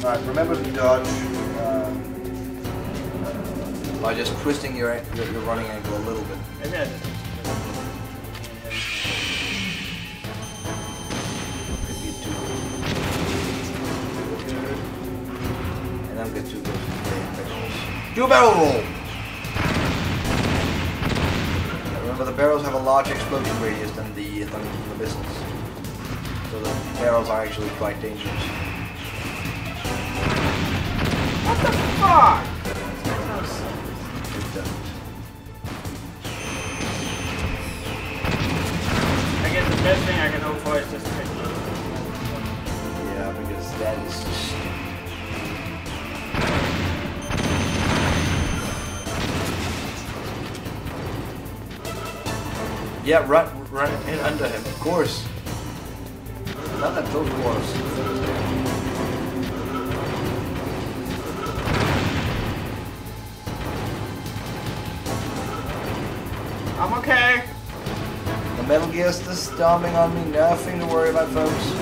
Alright, remember to dodge by just twisting your running ankle a little bit. Maybe I just... Could be two. And I'm good to go to barrels. Do a barrel roll! Remember, the barrels have a larger explosion radius than the missiles. So the barrels are actually quite dangerous. What the fuck? I guess the best thing I can hope for is just to pick it. Yeah, because that is just... Yeah, run in under him, of course. Not that those wars. I'm okay. The Metal Gear's still stomping on me, nothing to worry about, folks.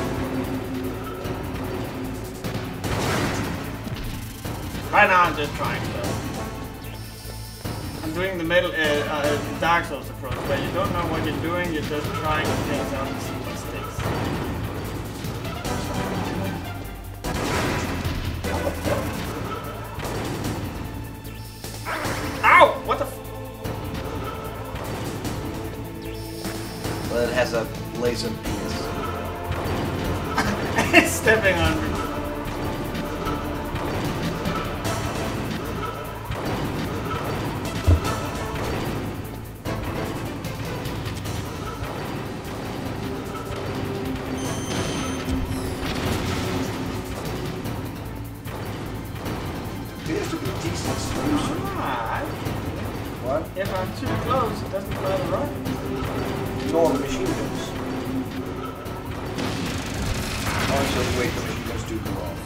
Right now I'm just trying to. I'm doing the Dark Souls approach, where you don't know what you're doing, you're just trying things out and see what sticks. Ow! What the f... Well, it has a laser penis. It's stepping on me. What? If I'm too close, it doesn't matter, right? No, the machine guns. Also, wait, the machine guns do go off.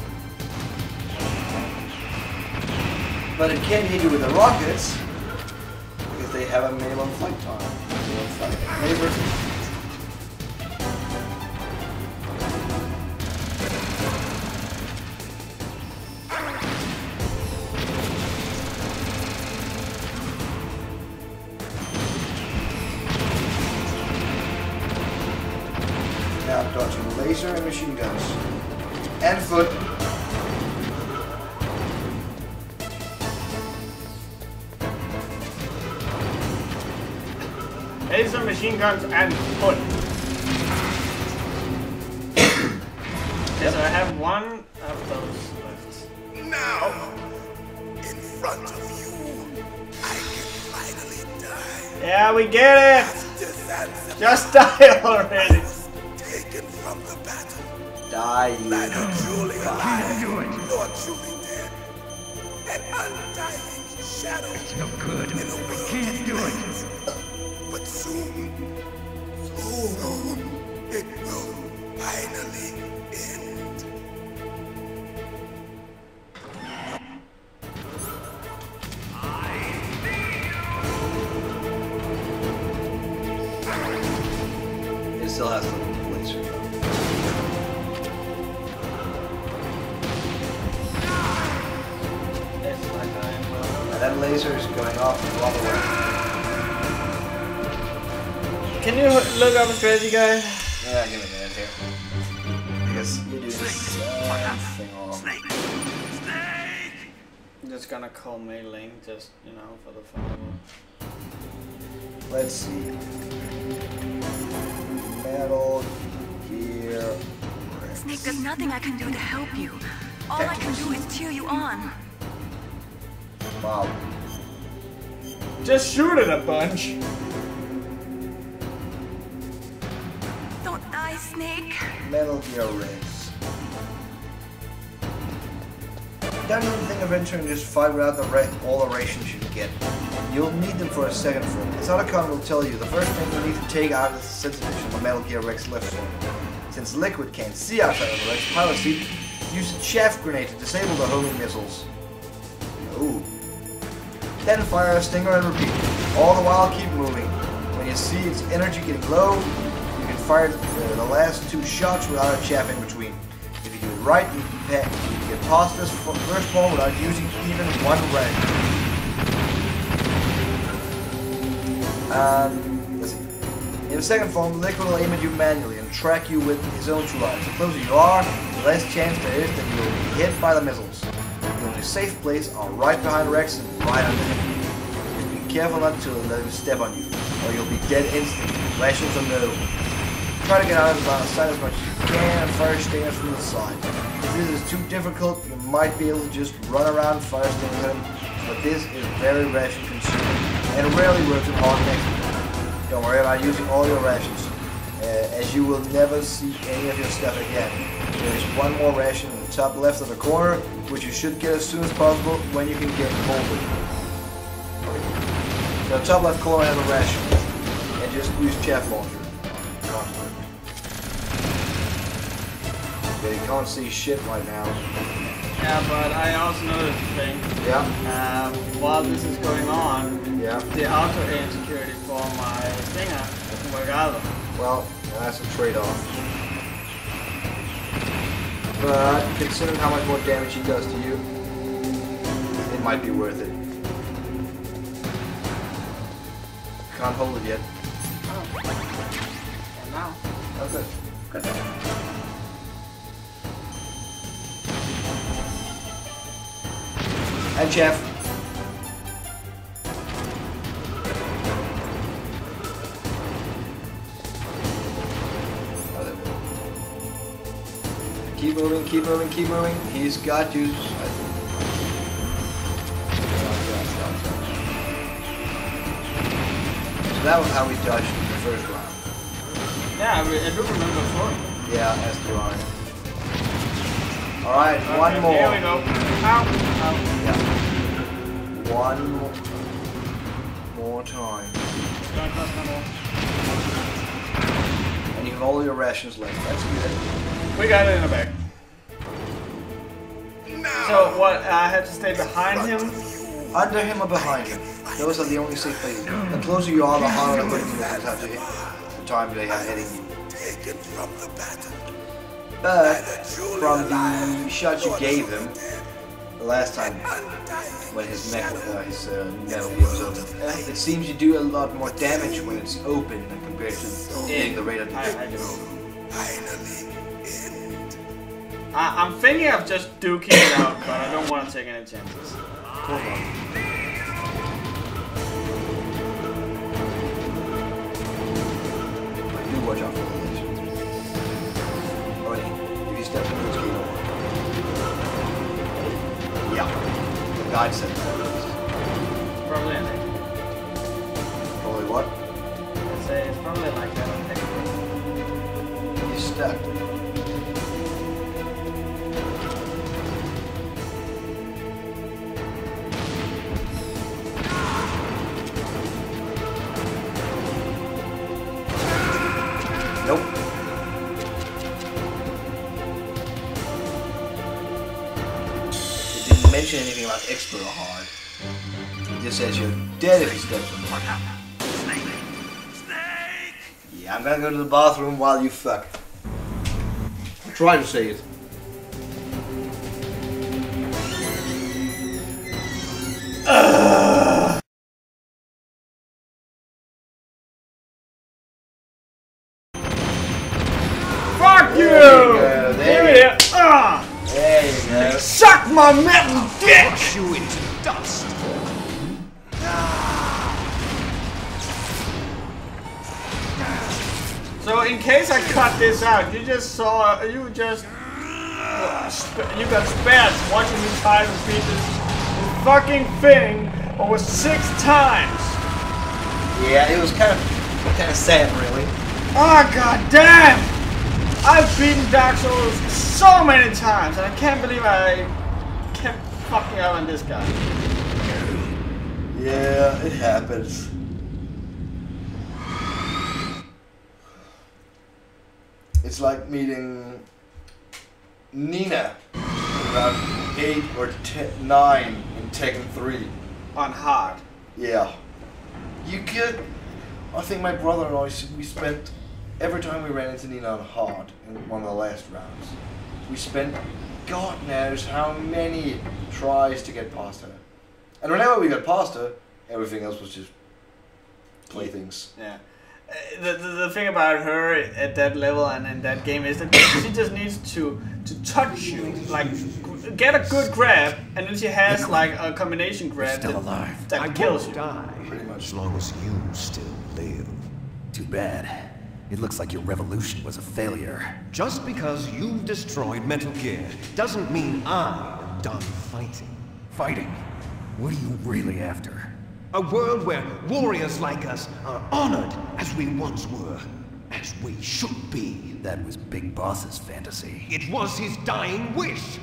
But it can't hit you with the rockets because they have a minimum flight time. Neighbor. Now dodging laser and machine guns. And foot. Laser, machine guns, and foot. Okay, so I have one of those left. Now, in front of you, I can finally die. Yeah, we get it! After that, Just die already! taken from the battle, Die. neither truly alive nor truly dead. An undying shadow. It's no good. In a world can't do it. But soon, it will finally end. It still has the laser. It's like I am. And that laser is going off a lot of way. Can you look up a strategy guide? Yeah, give me a minute here. Because you do this thing wrong. I'm just gonna call mailing, just, you know, for the fun of it. Let's see. Metal Gear. Snake, there's nothing I can do to help you. All I can do is cheer you on. Wow. Just shoot it a bunch! Don't die, Snake. Metal Gear Rex. Don't even think of entering this fight without all the rations you can get. You'll need them for a second form. This otacon will tell you the first thing you need to take out is the sensitivity of the Metal Gear Rex left form. Since Liquid can't see outside of the Rex pilot seat, use a chaff grenade to disable the homing missiles. Ooh. Then fire a stinger and repeat. All the while keep moving. When you see its energy getting low, you can fire the last 2 shots without a chaff in between. If you do it right, you can get get past this first form without using even one ration. Let's see. In the second form, Liquid will aim at you manually and track you with his own true eyes. The closer you are, the less chance there is that you will be hit by the missiles. The only safe place are right behind Rex and right under him. Just be careful not to let him step on you, or you'll be dead instantly. Rations or no. Try to get out of his line of sight as much as you can and fire stings from the side. If this is too difficult, you might be able to just run around and fire stings at him, but this is very ration consuming and rarely works in hard next. Don't worry about using all your rations, as you will never see any of your stuff again. There is one more ration in the top left of the corner, which you should get as soon as possible when you can get hold of it. So the top left corner has a ration, and just use chaff launcher. Okay, you can't see shit right now. Yeah, but I also noticed a thing. Yeah. While this is going on, Yeah. the auto aim security for my stinger doesn't work either. Well, that's a trade-off. But considering how much more damage he does to you, it might be worth it. Can't hold it yet. Oh. And now. Oh, good. Good. And Jeff. Keep moving, keep moving, keep moving. He's got you. So that was how we dodged the first round. Yeah, I do remember before. Yeah, as do I. Alright, one more. Here we go. Ow. Ow. Yeah. One more time. Don't cost no more. And you have all your rations left. That's good. We got it in the back. So what? I had to stay behind him. Under him or behind him. Those are the only safe places. The closer you are, the harder the enemies have to hit. The time they are hitting you. But from the shots you gave him the last time when his metal gear was open, it seems you do a lot more damage when it's open than compared to hitting the radar. I do. I'm thinking of just duking it out, but I don't want to take any chances. Cool. Do watch out for the lasers. Alright, if you step into the screen, yeah. The guide said that. Probably in it. Probably what? I'd say it's probably like that on technical. He's stuck. Nope. It didn't mention anything about expert or hard. It just says you're dead if you step on it. Yeah, I'm gonna go to the bathroom while you fuck. Try to say it. Fuck you! There you go. There you go. Suck my metal dick! Crush you into dust. So in case I cut this out, you got spared watching me try to beat this fucking thing over 6 times. Yeah, it was kind of sad, really. Oh god damn! I've beaten Dark Souls so many times, and I can't believe I kept fucking up on this guy. Yeah, it happens. It's like meeting Nina around 8 or 9 in Tekken 3. On hard. Yeah. You could... I think my brother and I, we spent... Every time we ran into Nina on hard in one of the last rounds, we spent God knows how many tries to get past her. And whenever we got past her, everything else was just playthings. Yeah. The thing about her at that level and in that game is that she just needs to touch you, like get a good grab, and then she has like a combination grab that kills you. Die Pretty much. as long as you still live. Too bad. It looks like your revolution was a failure. Just because you've destroyed Metal Gear doesn't mean I am done fighting. Fighting? What are you really after? A world where warriors like us are honored as we once were, as we should be. That was Big Boss's fantasy. It was his dying wish.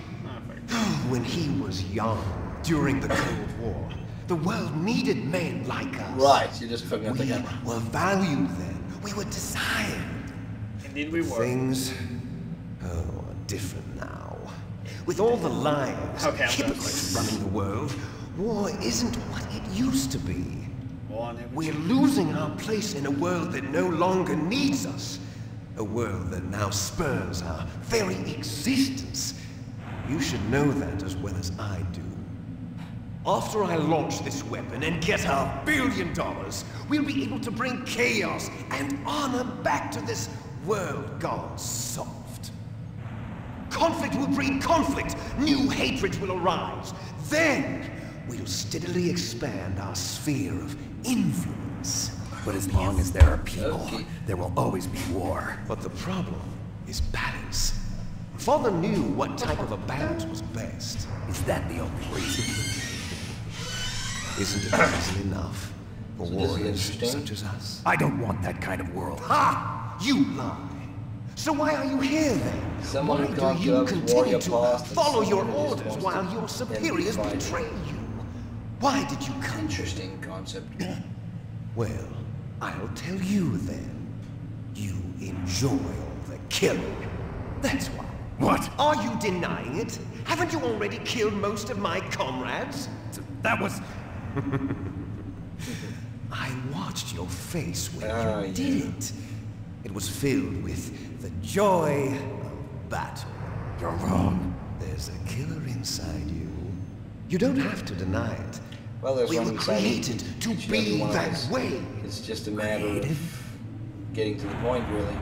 When he was young, during the Cold War, the world needed men like us. Right, you just fucking up the We camera. were valued then. We were desired. Indeed we were. Things are different now. With all the lies, Okay, I'm hypocrites running the world, war isn't what it used to be. War, We're losing our place in a world that no longer needs us. A world that now spurns our very existence. You should know that as well as I do. After I launch this weapon and get our $1 billion, we'll be able to bring chaos and honor back to this world gone soft. Conflict will breed conflict. New hatreds will arise. Then we'll steadily expand our sphere of influence. But as long as there are people, there will always be war. But the problem is balance. Father knew what type of a balance was best. Is that the only reason? Isn't it reason enough for So this is warriors interesting. such as us? I don't want that kind of world. Ha! You lie. So why are you here then? Someone why who do can't you give up his continue warrior to past and follow your someone who just orders wants while to your then superiors divide betray you? Why did you come? Interesting concept. Well, I'll tell you then. You enjoy all the killing. That's why. What? Are you denying it? Haven't you already killed most of my comrades? That was... I watched your face when Oh, you did it. It was filled with the joy of battle. You're wrong. There's a killer inside you. You don't have to deny it. Well, there's We one were inside created to each and be every one of that us. way. It's just a matter of getting to the point, really.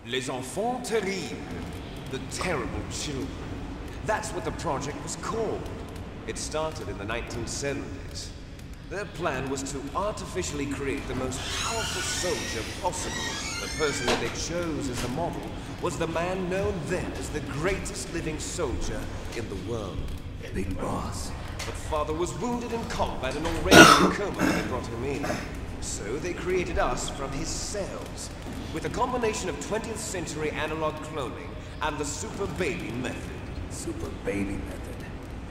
Les enfants terribles, the terrible children. That's what the project was called. It started in the 1970s. Their plan was to artificially create the most powerful soldier possible. The person that they chose as the model was the man known then as the greatest living soldier in the world. Big Boss. But Father was wounded in combat and already in a coma when they brought him in. So they created us from his cells, with a combination of 20th century analog cloning and the super baby method. Super baby method.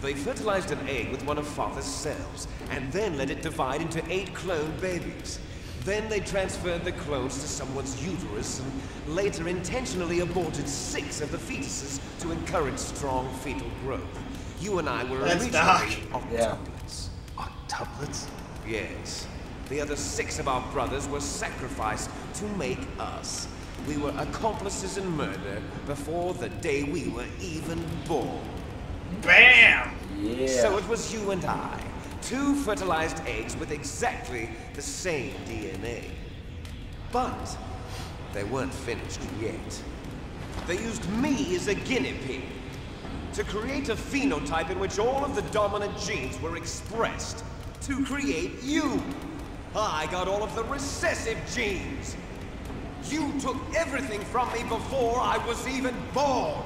They fertilized an egg with one of Father's cells, and then let it divide into 8 cloned babies. Then they transferred the clones to someone's uterus, and later intentionally aborted 6 of the fetuses to encourage strong fetal growth. You and I were That's originally dark. Yeah. octuplets. Octuplets? Yes. The other 6 of our brothers were sacrificed to make us. We were accomplices in murder before the day we were even born. Bam! Yeah. So it was you and I, 2 fertilized eggs with exactly the same DNA. But they weren't finished yet. They used me as a guinea pig to create a phenotype in which all of the dominant genes were expressed to create you. I got all of the recessive genes. You took everything from me before I was even born.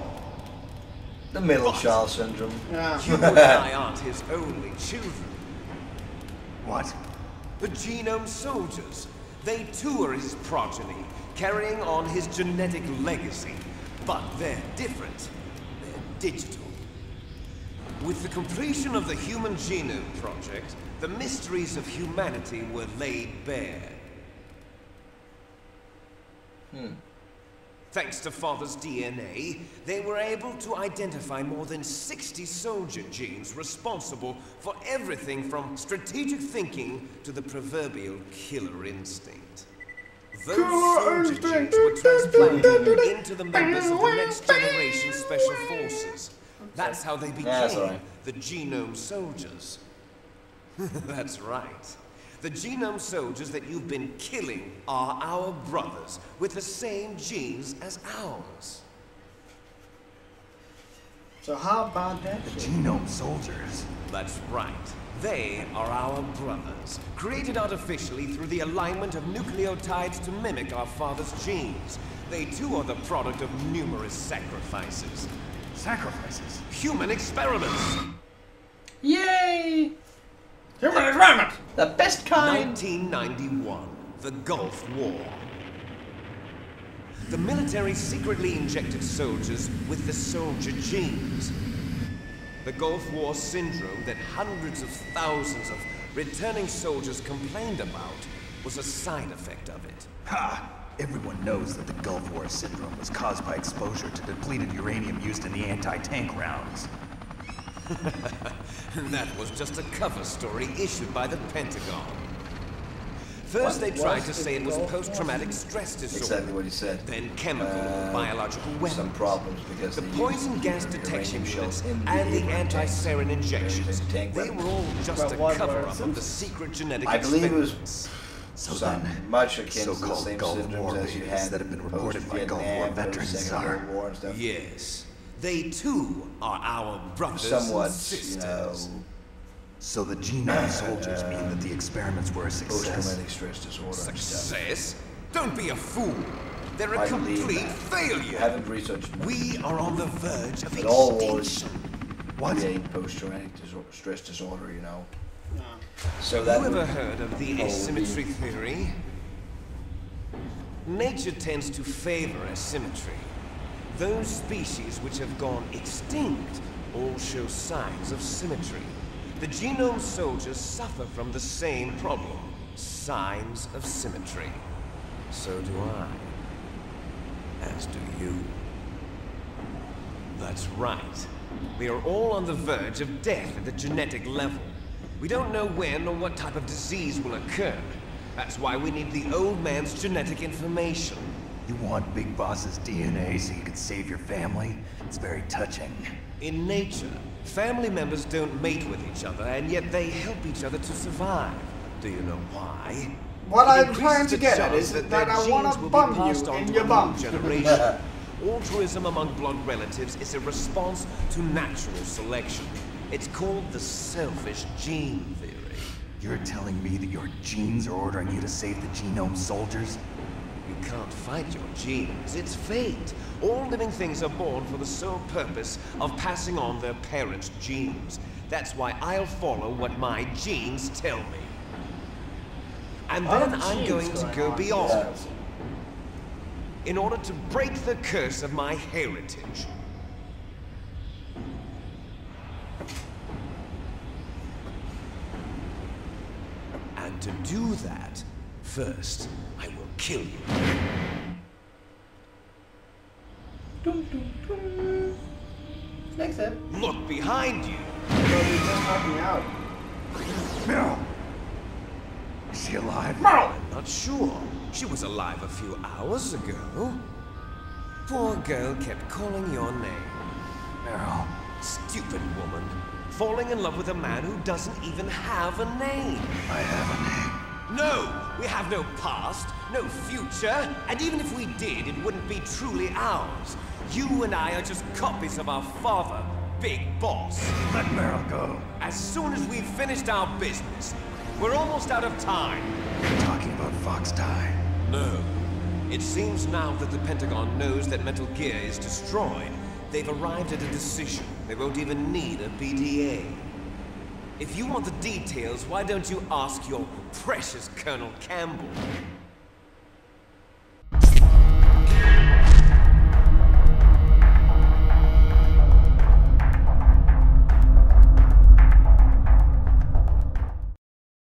The middle child syndrome. Yeah. You and I aren't his only children. What? The genome soldiers. They too are his progeny, carrying on his genetic legacy. But they're different. They're digital. With the completion of the Human Genome Project, the mysteries of humanity were laid bare. Thanks to Father's DNA, they were able to identify more than 60 soldier genes responsible for everything from strategic thinking to the proverbial killer instinct. Those soldier genes were transplanted into the members of the next generation special forces. That's how they became the genome soldiers. That's right. The genome soldiers that you've been killing are our brothers with the same genes as ours. So how about that? The genome soldiers. That's right. They are our brothers, created artificially through the alignment of nucleotides to mimic our father's genes. They too are the product of numerous sacrifices. Sacrifices? Human experiments! Yay! Human experiment! The best kind! 1991, the Gulf War. The military secretly injected soldiers with the soldier genes. The Gulf War syndrome that hundreds of thousands of returning soldiers complained about was a side effect of it. Ha! Everyone knows that the Gulf War syndrome was caused by exposure to depleted uranium used in the anti-tank rounds. That was just a cover story issued by the Pentagon. First they tried to say it was post-traumatic stress disorder. Exactly what he said. Then chemical or biological weapons. Some problems because the poison gas detection units and the anti-sarin injections, they were all just a cover-up of the secret genetic experiment. I believe it was so much akin to the so-called same Gulf syndromes War as you had that have been reported by Gulf War veterans are. Yes, they too are our brothers somewhat, and sisters. So the genome soldiers mean that the experiments were a success. Post-traumatic stress disorder. Success? Don't be a fool. They're a complete failure. I haven't researched. We are on the verge of extinction. What? Post-traumatic stress disorder, you know. No. So that. You ever heard of the asymmetry theory? Nature tends to favor asymmetry. Those species which have gone extinct all show signs of symmetry. The genome soldiers suffer from the same problem, signs of symmetry. So do I. As do you. That's right. We are all on the verge of death at the genetic level. We don't know when or what type of disease will occur. That's why we need the old man's genetic information. You want Big Boss's DNA so you can save your family? It's very touching. In nature, family members don't mate with each other, and yet they help each other to survive. Do you know why? What I'm trying to get at is that I want to bum you in your bum. Altruism among blood relatives is a response to natural selection. It's called the selfish gene theory. You're telling me that your genes are ordering you to save the genome soldiers? You can't fight your genes. It's fate. All living things are born for the sole purpose of passing on their parents' genes. That's why I'll follow what my genes tell me. And then I'm going to go beyond. In order to break the curse of my heritage. And to do that, first, I will kill you. Next step. Look behind you. But you just knocked me out. Meryl! Is she alive? Meryl! I'm not sure. She was alive a few hours ago. Poor girl kept calling your name. Meryl. Stupid woman. Falling in love with a man who doesn't even have a name. I have a name. No! We have no past, no future, and even if we did, it wouldn't be truly ours. You and I are just copies of our father, Big Boss. Let Meryl go. As soon as we've finished our business, we're almost out of time. You're talking about Fox Die. No. It seems now that the Pentagon knows that Metal Gear is destroyed, they've arrived at a decision. They won't even need a BDA. If you want the details, why don't you ask your precious Colonel Campbell?